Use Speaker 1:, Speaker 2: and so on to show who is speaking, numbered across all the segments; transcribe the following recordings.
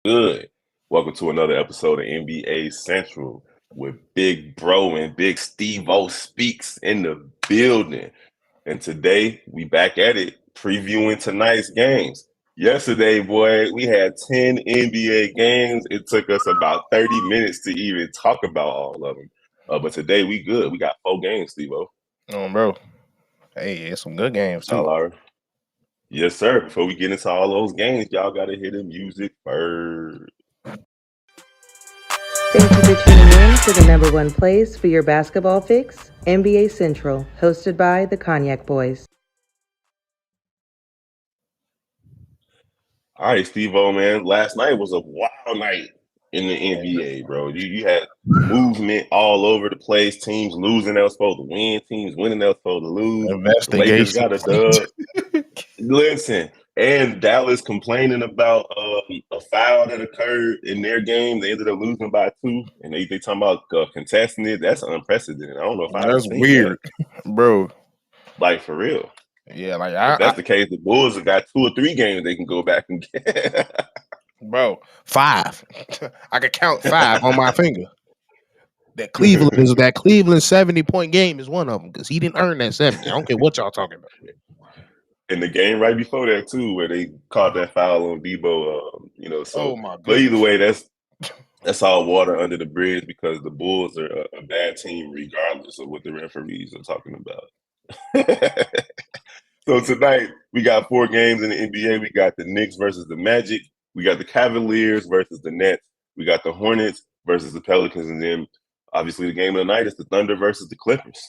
Speaker 1: Good. Welcome to another episode of NBA Central with Big Bro and Big Stevo Speaks in the building. And today we back at it, previewing tonight's games. Yesterday, boy, we had 10 NBA games. It took us about 30 minutes to even talk about all of them. But today we good. We got 4 games, Stevo.
Speaker 2: Bro. Hey, it's some good games
Speaker 1: Y'all
Speaker 2: too.
Speaker 1: are. Yes, sir. Before we get into all those games, y'all got to hear the music first.
Speaker 3: Thank you for tuning in to the number one place for your basketball fix, NBA Central, hosted by the Cognac Boys.
Speaker 1: All right, Steve-O, man. Last night was a wild night in the NBA, bro. You had movement all over the place. Teams losing, they were supposed to win. Teams winning, they were supposed to lose. The Lakers
Speaker 2: Investigation.
Speaker 1: got a dub. Listen, and Dallas complaining about a foul that occurred in their game. They ended up losing by 2, and they talking about contesting it. That's unprecedented. I don't know if I ever
Speaker 2: That's
Speaker 1: seen that.
Speaker 2: weird, bro.
Speaker 1: Like, for real.
Speaker 2: Yeah, like
Speaker 1: If that's the case, the Bulls have got 2 or 3 games they can go back and get.
Speaker 2: bro, 5. I could count 5 on my finger. That Cleveland 70-point game is one of them because he didn't earn that 70. I don't care what y'all talking about.
Speaker 1: In the game right before that too, where they caught that foul on Debo, So,
Speaker 2: Oh my
Speaker 1: but either
Speaker 2: goodness.
Speaker 1: way, that's all water under the bridge because the Bulls are a bad team regardless of what the referees are talking about. So tonight we got 4 games in the NBA. We got the Knicks versus the Magic. We got the Cavaliers versus the Nets. We got the Hornets versus the Pelicans, and then obviously the game of the night is the Thunder versus the Clippers.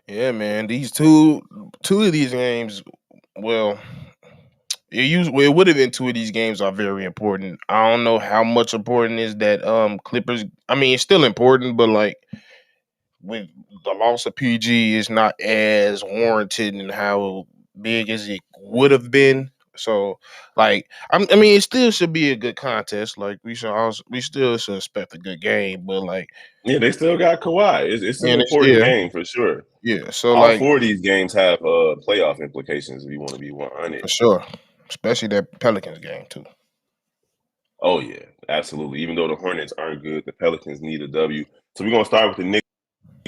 Speaker 2: Yeah, man. These two of these games, well, it would have been 2 of these games are very important. I don't know how much important is that Clippers. I mean, it's still important, but like with the loss of PG is not as warranted and how big as it would have been. So, like, I mean, it still should be a good contest. Like, we still should expect a good game. But like,
Speaker 1: Yeah, they still got Kawhi. It's an
Speaker 2: man,
Speaker 1: important game for sure.
Speaker 2: yeah. So
Speaker 1: All
Speaker 2: like,
Speaker 1: 4 of these games have playoff implications if you want to be 100.
Speaker 2: for sure, especially that Pelicans game too.
Speaker 1: Oh yeah, absolutely. Even though the Hornets aren't good, the Pelicans need a W. So we're gonna start with the Knicks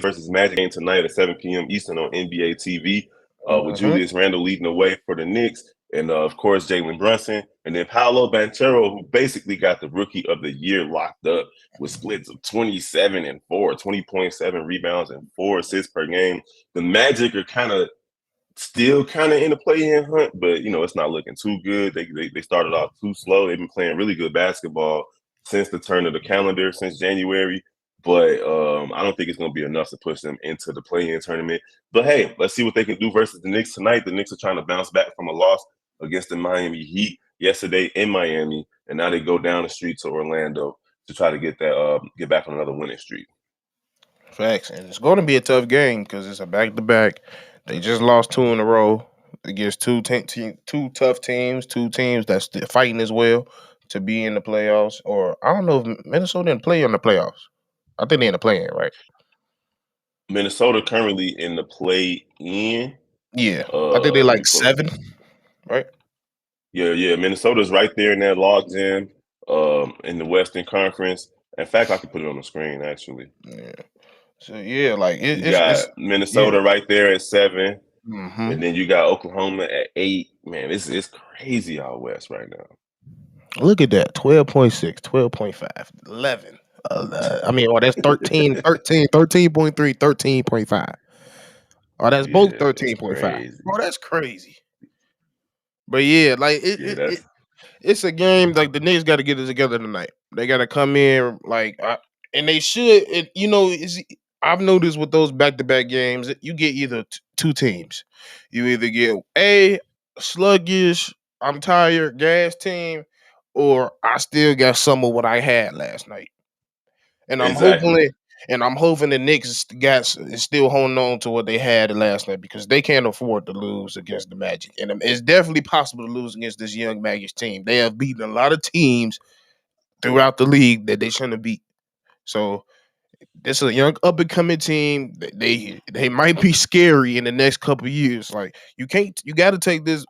Speaker 1: versus Magic game tonight at 7 p.m. Eastern on NBA TV. With
Speaker 2: Mm-hmm.
Speaker 1: Julius Randle leading the way for the Knicks, and of course Jalen Brunson, and then Paolo Banchero, who basically got the Rookie of the Year locked up with splits of 27 and 4, 20.7 rebounds and 4 assists per game. The Magic are still kind of in the play-in hunt, but it's not looking too good. They started off too slow. They've been playing really good basketball since the turn of the calendar, since January. But I don't think it's going to be enough to push them into the play-in tournament. But hey, let's see what they can do versus the Knicks tonight. The Knicks are trying to bounce back from a loss against the Miami Heat yesterday in Miami, and now they go down the street to Orlando to try to get back on another winning streak.
Speaker 2: Facts, and it's going to be a tough game because it's a back-to-back. They just lost 2 in a row against two tough teams, 2 teams that's still fighting as well to be in the playoffs. Or I don't know if Minnesota didn't play in the playoffs. I think they're in the play-in, right?
Speaker 1: Minnesota currently in the play-in.
Speaker 2: Yeah, I think they
Speaker 1: Let me
Speaker 2: like
Speaker 1: pull it
Speaker 2: 7,
Speaker 1: up.
Speaker 2: right?
Speaker 1: Yeah. Minnesota's right there in that log jam in the Western Conference. In fact, I can put it on the screen actually.
Speaker 2: Yeah. So yeah, like
Speaker 1: You
Speaker 2: it's
Speaker 1: got Minnesota right there at 7,
Speaker 2: hmm
Speaker 1: and then you got Oklahoma at 8. Man, it's crazy out west right now.
Speaker 2: Look at that 12.6, 12.5, 11. I mean, that's 13.3, 13.5. Oh, that's both
Speaker 1: Yeah, it's
Speaker 2: 13.5.
Speaker 1: crazy.
Speaker 2: Bro, that's crazy. But yeah, like
Speaker 1: Yeah, that's
Speaker 2: it's a game. Like the Knicks got to get it together tonight. They got to come in and they should. I've noticed with those back-to-back games, you get either 2 teams. You either get a sluggish, I'm tired, gas team, or I still got some of what I had last night. And
Speaker 1: exactly.
Speaker 2: I'm hoping the Knicks is still holding on to what they had last night because they can't afford to lose against the Magic. And it's definitely possible to lose against this young Magic team. They have beaten a lot of teams throughout the league that they shouldn't have beat. So this is a young up and coming team. They might be scary in the next couple of years. Like you got to take this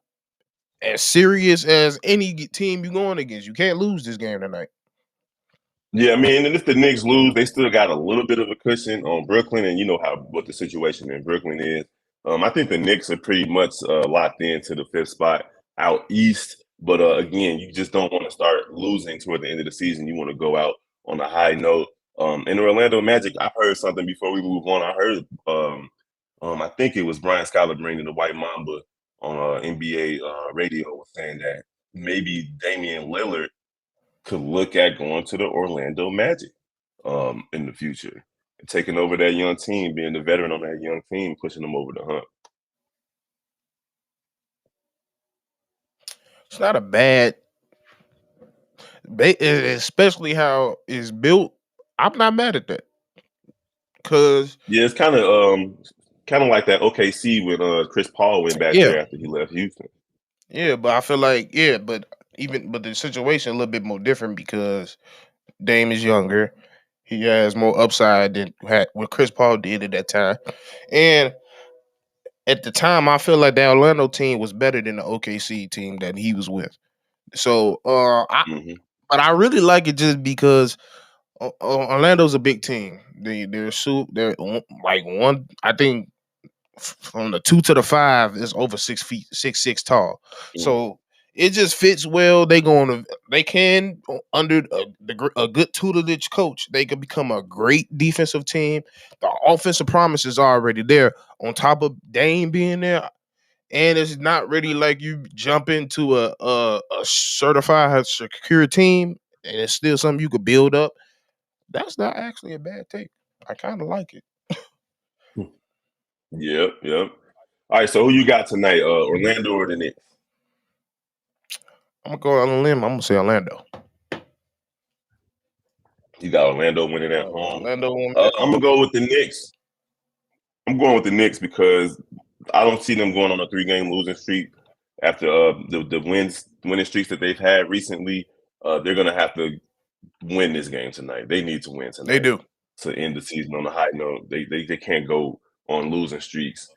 Speaker 2: as serious as any team you going against. You can't lose this game tonight.
Speaker 1: Yeah, I mean, and if the Knicks lose, they still got a little bit of a cushion on Brooklyn, and you know what the situation in Brooklyn is. I think the Knicks are pretty much locked into the fifth spot out east. But again, you just don't want to start losing toward the end of the season. You want to go out on a high note. In the Orlando Magic, I heard something before we move on. I heard, I think it was Brian Scalabrine, the White Mamba on NBA radio, was saying that maybe Damian Lillard could look at going to the Orlando Magic in the future, taking over that young team, being the veteran on that young team, pushing them over the hump.
Speaker 2: It's not a bad, especially how it's built. I'm not mad at that because
Speaker 1: Yeah, it's kind of like that OKC when Chris Paul went back
Speaker 2: yeah,
Speaker 1: there after he left Houston.
Speaker 2: yeah, but I feel like but the situation a little bit more different because Dame is younger. He has more upside than what Chris Paul did at that time, and at the time, I feel like the Orlando team was better than the OKC team that he was with. So,
Speaker 1: Hmm.
Speaker 2: but I really like it just because Orlando's a big team. Like one. I think from the 2 to the 5 is over 6 feet, 6'6" tall. So it just fits well. They can under a good tutelage coach, they could become a great defensive team. The offensive promise is already there. On top of Dame being there, and it's not really like you jump into a certified secure team, and it's still something you could build up. That's not actually a bad take. I kind of like it.
Speaker 1: Yep, yep. All right, so who you got tonight? Orlando or the Knicks?
Speaker 2: I'm gonna go on a limb. I'm gonna say Orlando.
Speaker 1: You got Orlando winning at home.
Speaker 2: Orlando won at
Speaker 1: I'm gonna
Speaker 2: home.
Speaker 1: go with the Knicks. I'm going with the Knicks because I don't see them going on a 3-game losing streak after the winning streaks that they've had recently. They're gonna have to win this game tonight. They need to win
Speaker 2: They
Speaker 1: tonight
Speaker 2: do.
Speaker 1: to end the season on a high note. They can't go on losing streaks,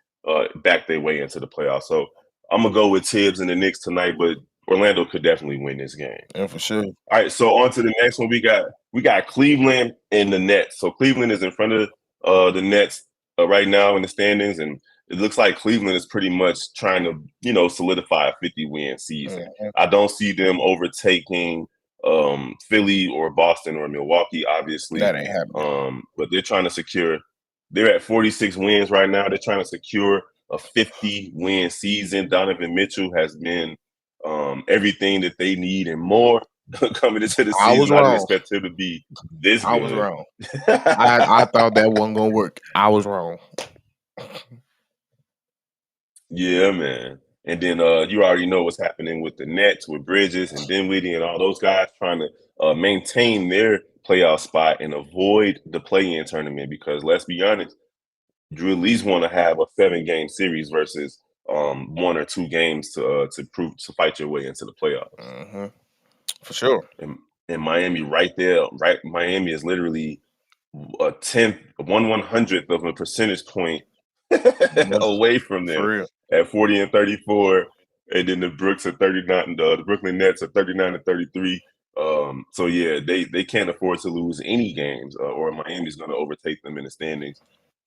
Speaker 1: back their way into the playoffs. So I'm gonna go with Tibbs and the Knicks tonight, but Orlando could definitely win this game.
Speaker 2: Yeah, for sure.
Speaker 1: All right, so on to the next one. We got Cleveland and the Nets. So Cleveland is in front of the Nets right now in the standings, and it looks like Cleveland is pretty much trying to solidify a 50-win season. I don't see them overtaking Philly or Boston or Milwaukee, obviously.
Speaker 2: That ain't happening.
Speaker 1: But they're trying to secure. They're at 46 wins right now. They're trying to secure a 50-win season. Donovan Mitchell has been everything that they need and more coming into the
Speaker 2: I was
Speaker 1: season. I didn't
Speaker 2: wrong.
Speaker 1: expect him to be this
Speaker 2: I
Speaker 1: good.
Speaker 2: was wrong. I thought that wasn't gonna work. I was wrong.
Speaker 1: Yeah, man. And then you already know what's happening with the Nets, with Bridges and Dinwiddie and all those guys trying to maintain their playoff spot and avoid the play-in tournament. Because let's be honest, you at least want to have a 7-game series versus 1 or 2 games to fight your way into the playoffs.
Speaker 2: Mm-hmm. For sure.
Speaker 1: And Miami right there, right? Miami is literally a 1/100th of a percentage point away from them
Speaker 2: For real.
Speaker 1: at 40 and 34, and then the Brooks at 39. The Brooklyn Nets at 39 and 33. So yeah, they can't afford to lose any games, or Miami's going to overtake them in the standings,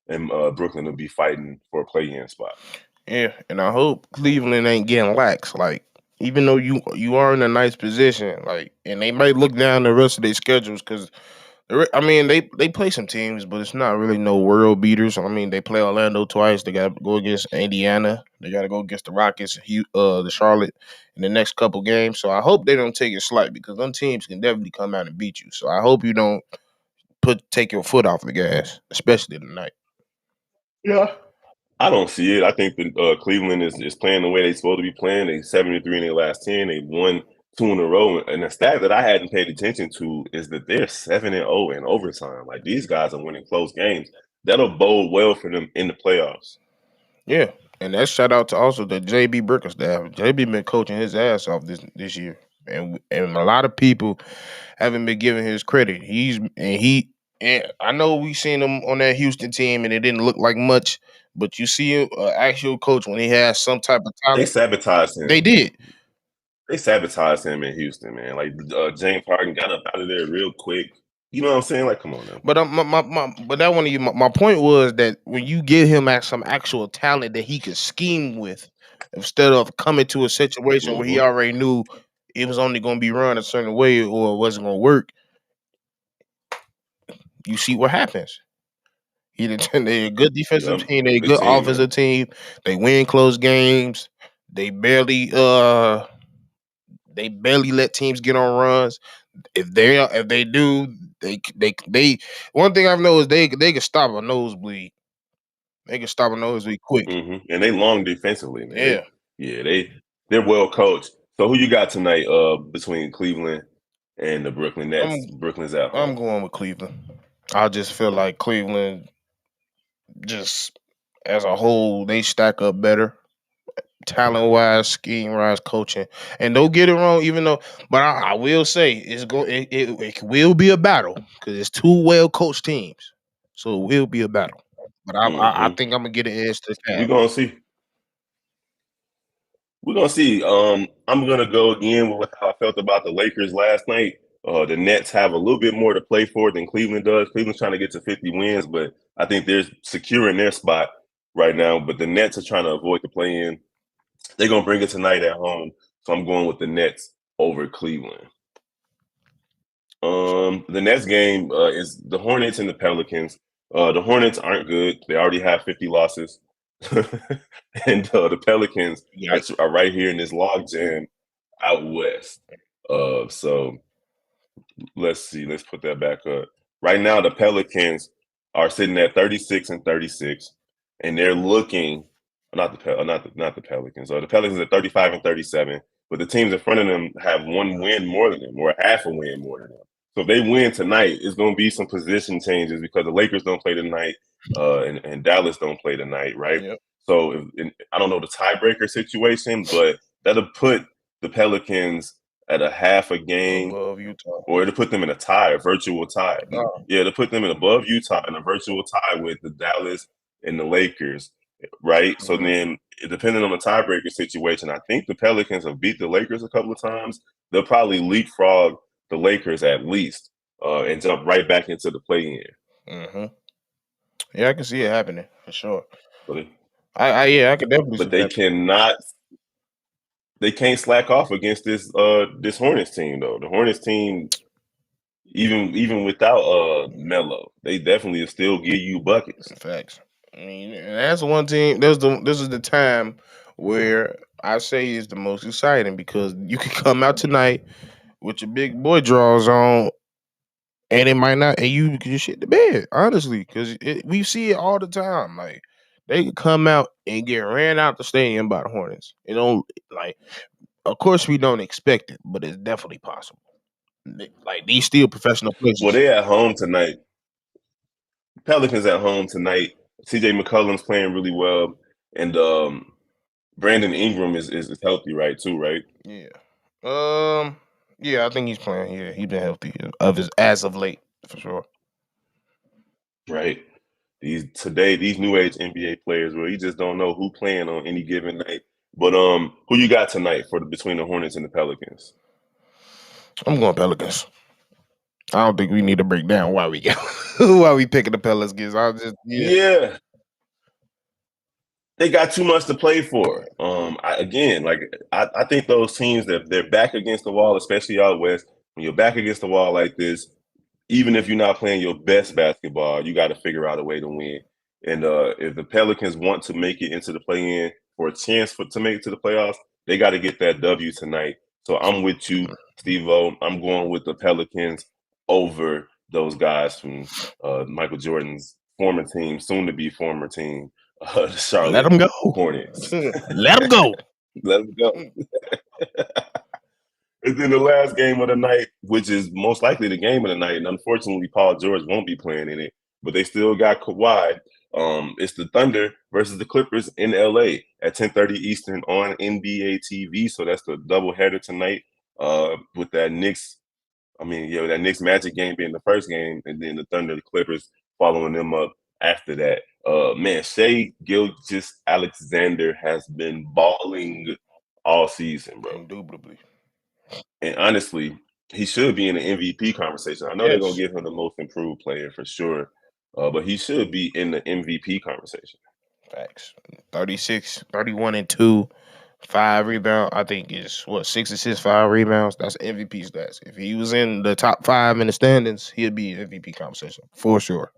Speaker 1: and Brooklyn will be fighting for a play-in spot.
Speaker 2: Yeah, and I hope Cleveland ain't getting lax. Like, even though you are in a nice position, like, and they might look down the rest of their schedules because, I mean, they play some teams, but it's not really no world beaters. I mean, they play Orlando twice. They got to go against Indiana. They got to go against the Rockets, the Charlotte in the next couple games. So I hope they don't take it slight because them teams can definitely come out and beat you. So I hope you don't take your foot off the gas, especially tonight.
Speaker 1: Yeah. I don't see it. I think that Cleveland is playing the way they're supposed to be playing. They 73 in their last 10. They won 2 in a row. And the stat that I hadn't paid attention to is that they're 7-0 in overtime. Like, these guys are winning close games. That'll bode well for them in the playoffs.
Speaker 2: Yeah, and that's shout out to also the JB Bricker staff. JB been coaching his ass off this year, and a lot of people haven't been giving his credit. And I know we seen him on that Houston team, and it didn't look like much. But you see an actual coach when he has some type of
Speaker 1: They
Speaker 2: talent.
Speaker 1: sabotaged
Speaker 2: They
Speaker 1: him.
Speaker 2: did.
Speaker 1: they sabotaged him in Houston, man. Like James Harden got up out of there real quick. You know what I'm saying? Like, come on now.
Speaker 2: But but that one of you. My point was that when you give him some actual talent that he could scheme with, instead of coming to a situation where he already knew it was only going to be run a certain way or it wasn't going to work, you see what happens. They're a good defensive team. They're a good offensive team. They win close games. They barely let teams get on runs. If they do, they one thing I've known is they can stop a nosebleed. They can stop a nosebleed quick.
Speaker 1: And they long defensively, man.
Speaker 2: Yeah.
Speaker 1: They're well coached. So who you got tonight between Cleveland and the Brooklyn Nets? Brooklyn's at home.
Speaker 2: I'm going with Cleveland. I just feel like Cleveland, just as a whole, they stack up better. Talent wise, scheme wise, coaching, and don't get it wrong. Even though, but I will say it will be a battle because it's two well coached teams, so it will be a battle. But I think I'm gonna get an edge to the Cavs.
Speaker 1: We're gonna see. We're gonna see. I'm gonna go again with how I felt about the Lakers last night. The Nets have a little bit more to play for than Cleveland does. Cleveland's trying to get to 50 wins, but I think they're secure in their spot right now. But the Nets are trying to avoid the play-in. They're gonna bring it tonight at home, so I'm going with the Nets over Cleveland. The next game is the Hornets and the Pelicans. The Hornets aren't good. They already have 50 losses. And the Pelicans are right here in this log jam out west. So let's see. Let's put that back up. Right now, the Pelicans are sitting at 36-36, and they're looking not the Pelicans. The Pelicans are 35-37, but the teams in front of them have one win more than them, or half a win more than them. So if they win tonight, it's going to be some position changes because the Lakers don't play tonight, and Dallas don't play tonight, right?
Speaker 2: Yep.
Speaker 1: So I don't know the tiebreaker situation, but that'll put the Pelicans at a half a game
Speaker 2: above Utah,
Speaker 1: or it'll put them in a virtual tie. Yeah, it'll put them in above Utah in a virtual tie with the Dallas and the Lakers, right? So then, depending on the tiebreaker situation, I think the Pelicans have beat the Lakers a couple of times. They'll probably leapfrog the Lakers at least and jump right back into the play-in.
Speaker 2: Yeah, I can see it happening for sure.
Speaker 1: But
Speaker 2: I can definitely.
Speaker 1: But they cannot. They can't slack off against this Hornets team though. The Hornets team, even without Melo, they definitely still give you buckets.
Speaker 2: Facts. I mean, that's one team. This is the time where I say is the most exciting because you can come out tonight with your big boy draws on, and it might not, and you can shit the bed, honestly, because we see it all the time. Like they could come out and get ran out the stadium by the Hornets. You know, like of course we don't expect it, but it's definitely possible. Like these still professional players.
Speaker 1: Well, they at home tonight. Pelicans at home tonight. CJ McCollum's playing really well, and Brandon Ingram is healthy, right? Too, right?
Speaker 2: Yeah. Yeah, I think he's playing. Yeah, he's been healthy as of late for sure.
Speaker 1: Right. These new age NBA players, where you just don't know who playing on any given night. But who you got tonight between the Hornets and the Pelicans?
Speaker 2: I'm going Pelicans. I don't think we need to break down why we picking the Pelicans.
Speaker 1: Yeah. They got too much to play for. I think those teams that they're back against the wall, especially out west. When you're back against the wall like this, even if you're not playing your best basketball, you got to figure out a way to win. And if the Pelicans want to make it into the play-in for a chance to make it to the playoffs, they got to get that W tonight. So I'm with you, Stevo. I'm going with the Pelicans over those guys from Michael Jordan's former team, soon-to-be former team, the Charlotte
Speaker 2: Let them go.
Speaker 1: Hornets.
Speaker 2: Let them go.
Speaker 1: Let them go. And then the last game of the night, which is most likely the game of the night, and unfortunately Paul George won't be playing in it, but they still got Kawhi. It's the Thunder versus the Clippers in LA at 10:30 Eastern on NBA TV. So that's the doubleheader tonight with that Knicks Magic game being the first game, and then the Thunder, the Clippers following them up after that. Shai Gilgeous-Alexander has been balling all season, bro.
Speaker 2: Indubitably.
Speaker 1: And honestly, he should be in the MVP conversation. I know they're gonna
Speaker 2: Yes.
Speaker 1: give him the most improved player for sure, but he should be in the MVP conversation.
Speaker 2: Facts. 36, 31 and 2, 5 rebounds. I think is what 6 assists, 5 rebounds. That's MVP stats. If he was in the top 5 in the standings, he'd be MVP conversation for sure.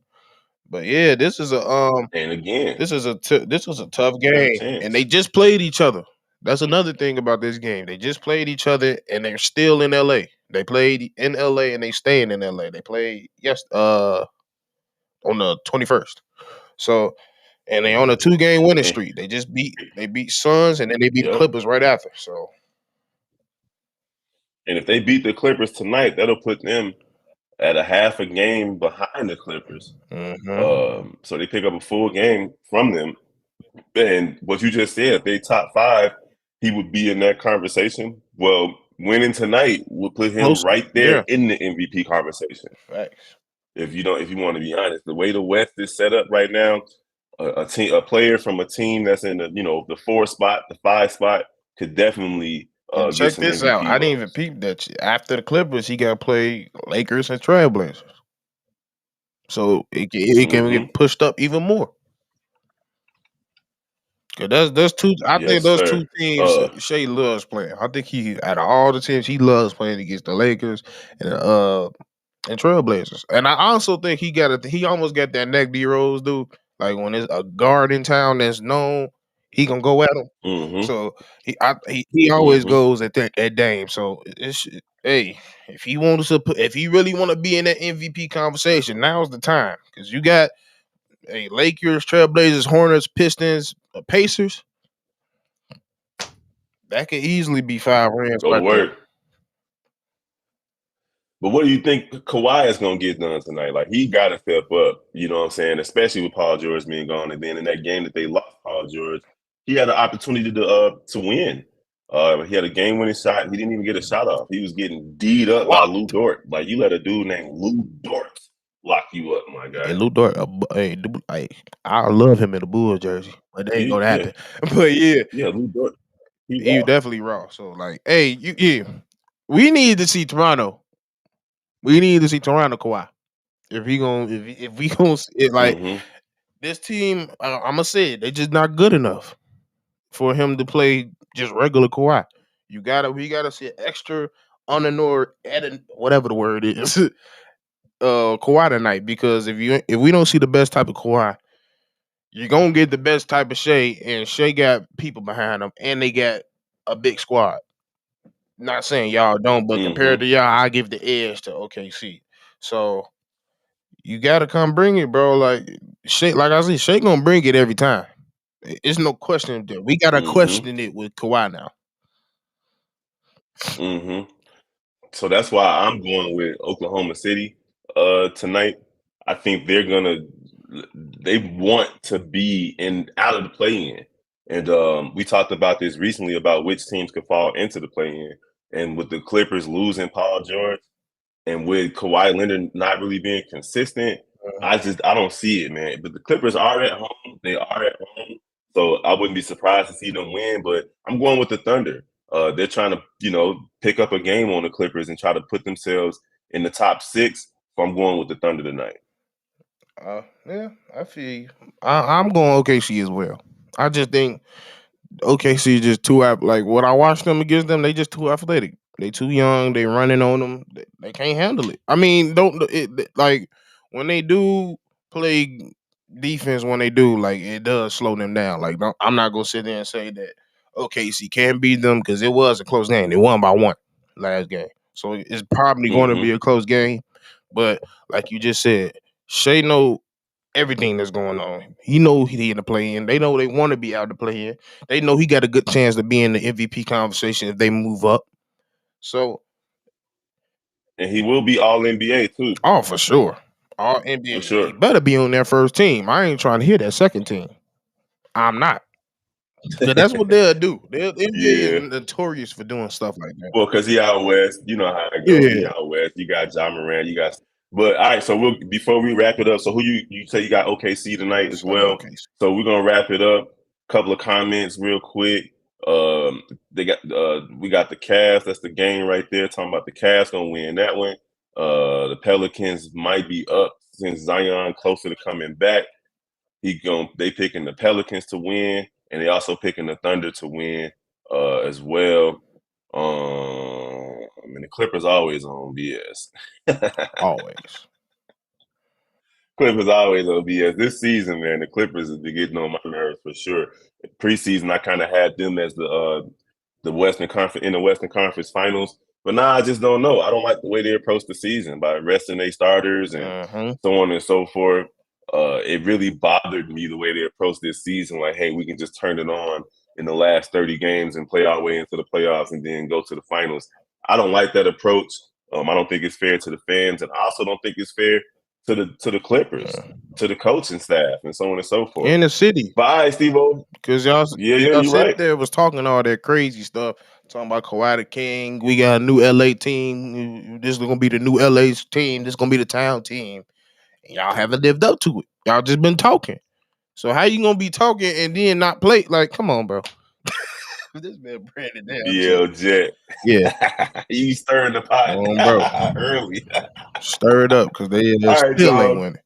Speaker 2: But yeah,
Speaker 1: And again,
Speaker 2: this was a tough
Speaker 1: not a
Speaker 2: game, and they
Speaker 1: chance.
Speaker 2: just played each other. That's another thing about this game. They just played each other, and they're still in LA. They played in LA, and they staying in LA. They played on the 21st. So, and they on a 2-game winning
Speaker 1: And,
Speaker 2: streak. They beat Suns, and then they beat the
Speaker 1: yep.
Speaker 2: Clippers right after. So
Speaker 1: And if they beat the Clippers tonight, that'll put them at a half a game behind the Clippers. So they pick up a full game from them. And what you just said, if they top 5, he would be in that conversation. Well, winning tonight would put him
Speaker 2: close,
Speaker 1: right there
Speaker 2: yeah,
Speaker 1: in the MVP conversation.
Speaker 2: facts.
Speaker 1: If you want to be honest, the way the West is set up right now, a player from a team that's in the 4 spot, the 5 spot, could definitely
Speaker 2: And
Speaker 1: get
Speaker 2: check
Speaker 1: some
Speaker 2: this out.
Speaker 1: MVP
Speaker 2: I didn't even
Speaker 1: votes.
Speaker 2: peep that after the Clippers, he got to play Lakers and Trailblazers. So it can
Speaker 1: Mm-hmm.
Speaker 2: get pushed up even more. Cause that's two. I think
Speaker 1: Yes,
Speaker 2: those
Speaker 1: sir.
Speaker 2: two teams Shea loves playing. I think he out of all the teams he loves playing against the Lakers and Trailblazers. And I also think he almost got that neck D Rose dude. Like when there's a guard in town that's known, he gonna go at him.
Speaker 1: Mm-hmm.
Speaker 2: So he always
Speaker 1: Mm-hmm.
Speaker 2: goes at Dame. So hey, if he really want to be in that MVP conversation, now's the time because you got Lakers, Trailblazers, Hornets, Pistons, Pacers. That could easily be 5 rings
Speaker 1: Go to
Speaker 2: right there.
Speaker 1: work. But what do you think Kawhi is going to get done tonight? Like, he got to step up, you know what I'm saying? Especially with Paul George being gone. And then in that game that they lost Paul George, he had an opportunity to win. He had a game-winning shot. He didn't even get a shot off. He was getting D'd up by Lou
Speaker 2: Locked.
Speaker 1: Dort. Like, you let a dude named Lou Dort lock you up, my
Speaker 2: Hey,
Speaker 1: guy.
Speaker 2: Lou Dort, I love him in the Bulls jersey, but that ain't gonna
Speaker 1: Yeah,
Speaker 2: happen. But yeah,
Speaker 1: yeah, Lou Dort. He
Speaker 2: he
Speaker 1: raw.
Speaker 2: definitely raw. So like, hey, we need to see Toronto. We need to see Toronto Kawhi. If we gonna like
Speaker 1: Mm-hmm.
Speaker 2: this team, I'm gonna say it, they just not good enough for him to play just regular Kawhi. We gotta see an extra unannoyed, whatever the word is, Kawhi tonight. Because if we don't see the best type of Kawhi, you're gonna get the best type of Shea, and Shea got people behind him, and they got a big squad. Not saying y'all don't, but compared
Speaker 1: Mm-hmm.
Speaker 2: to y'all, I give the edge to OKC. So you gotta come bring it, bro. Like Shea, like I said, Shea gonna bring it every time. It's no question that we gotta
Speaker 1: Mm-hmm.
Speaker 2: question it with Kawhi now.
Speaker 1: Mm-hmm. So that's why I'm going with Oklahoma City tonight. I think they want to be out of the play-in. And we talked about this recently about which teams could fall into the play-in. And with the Clippers losing Paul George and with Kawhi Leonard not really being consistent, I don't see it, man. But the Clippers are at home. They are at home. So I wouldn't be surprised to see them win, but I'm going with the Thunder. They're trying to, pick up a game on the Clippers and try to put themselves in the top 6. So I'm going with the Thunder tonight.
Speaker 2: Yeah, I feel you. I'm going OKC as well. I just think OKC is just too like when I watch them against them, they just too athletic. They too young. They running on them. They can't handle it. I mean, like when they do play defense, when they do like it does slow them down. Like I'm not gonna sit there and say that OKC can beat them because it was a close game. They won by 1 last game, so it's probably going to be
Speaker 1: Mm-hmm.
Speaker 2: a close game. But like you just said, Shea know everything that's going on. He know he in the play in. They know they want to be out the play in. They know he got a good chance to be in the MVP conversation if they move up. So,
Speaker 1: And he will be all NBA too,
Speaker 2: oh, for sure. All
Speaker 1: for
Speaker 2: NBA. He
Speaker 1: sure.
Speaker 2: better be on their first team. I ain't trying to hear that second team. I'm not. Because that's what they'll do. NBA is
Speaker 1: Yeah.
Speaker 2: notorious for doing stuff like that.
Speaker 1: Well, because he out west, you know how it goes. He
Speaker 2: Yeah.
Speaker 1: out west. You got John Moran. You got. But all right, so before we wrap it up. So who you say you got OKC tonight as
Speaker 2: I got
Speaker 1: well.
Speaker 2: OKC.
Speaker 1: So we're gonna wrap it up. Couple of comments real quick. They got we got the Cavs. That's the game right there. Talking about the Cavs gonna win that one. The Pelicans might be up since Zion closer to coming back. They picking the Pelicans to win, and they also picking the Thunder to win as well. I mean the Clippers always on BS.
Speaker 2: Always.
Speaker 1: Clippers always on BS. This season, man, the Clippers is getting on my nerves for sure. Preseason, I kind of had them as the Western Conference in the Western Conference Finals, but now I just don't know. I don't like the way they approach the season by resting their starters and so on and so forth. It really bothered me the way they approached this season. Like, hey, we can just turn it on in the last 30 games and play our way into the playoffs and then go to the finals. I don't like that approach. I don't think it's fair to the fans, and I also don't think it's fair to the Clippers, to the coaching staff, and so on and so forth.
Speaker 2: In the city.
Speaker 1: Bye, Steve-O.
Speaker 2: Because y'all
Speaker 1: you're
Speaker 2: sit
Speaker 1: right.
Speaker 2: there was talking all that crazy stuff, talking about Kawhi the King. We got a new LA team. This is gonna be the new LA team. This is gonna be the town team. And y'all haven't lived up to it. Y'all just been talking. So how you gonna be talking and then not play? Like, come on, bro. This man Brandon down.
Speaker 1: BL Jet.
Speaker 2: Yeah.
Speaker 1: You stirring the pot
Speaker 2: bro.
Speaker 1: early.
Speaker 2: Stir it up because they still ain't winning.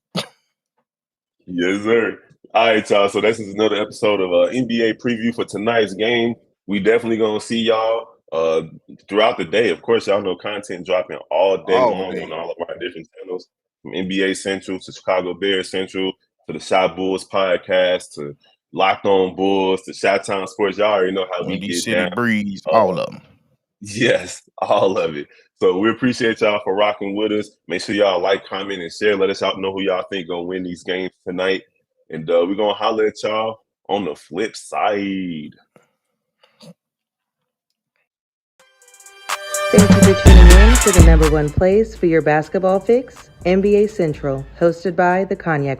Speaker 1: Yes, sir. All right, y'all. So this is another episode of NBA preview for tonight's game. We definitely gonna see y'all throughout the day. Of course, y'all know content dropping all day long on all of our different channels, from NBA Central to Chicago Bears Central to the Shot Bulls podcast to Locked On Bulls to Chi-Town Sports. Y'all already know how we get
Speaker 2: City
Speaker 1: down.
Speaker 2: Breeze, all of them.
Speaker 1: Yes, all of it. So we appreciate y'all for rocking with us. Make sure y'all like, comment, and share. Let us y'all know who y'all think gonna win these games tonight. And we're gonna holler at y'all on the flip side.
Speaker 3: Thank you for tuning in to the #1 place for your basketball fix, NBA Central, hosted by the Cognac